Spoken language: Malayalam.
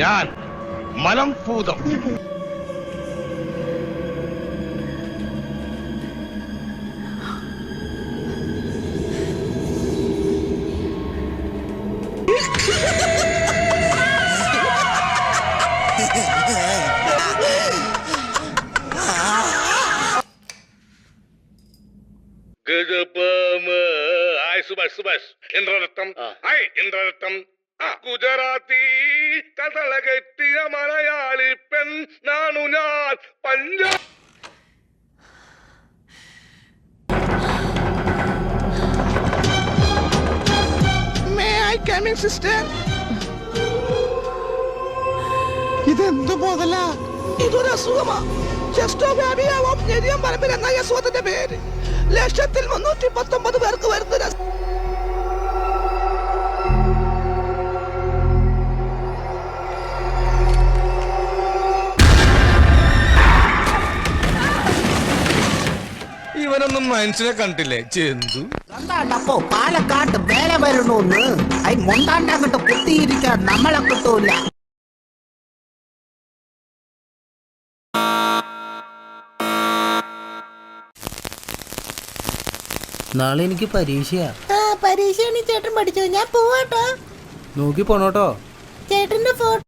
ഞാൻ മലംഭൂതം. സുഭാഷ് ഇന്ദ്രരത്നം ഇന്ദ്രരത്നം ഗുജറാത്തി കഥള കെട്ടിയ മലയാളി പെൺ നാണു ഞാൻ പഞ്ചാബ്. ഇതെന്ത് പോകല? ഇതൊരു അസുഖമാ. ചെസ്റ്റോബാബിയാവും ഞെരിയം പറമ്പിൽ എന്ന അസുഖത്തിന്റെ പേര്. 1,319 പേർക്ക് വരുന്ന ഇവനൊന്നും മനുഷ്യനെ കണ്ടില്ലേ? ചെന്തു എന്താണ്ടപ്പോ പാലക്കാട്ട് വേല വരണോന്ന് അയി മൊണ്ടാണ്ടങ്ങട്ട് കുത്തിയിരിക്കാൻ നമ്മളെ കിട്ടൂല. നാളെ എനിക്ക് പരീക്ഷയാ. പരീക്ഷയാണ് ചേട്ടൻ പഠിച്ചത്. ഞാൻ പോവാട്ടോ. നോക്കി പോണോട്ടോ. ചേട്ടന്റെ ഫോട്ടോ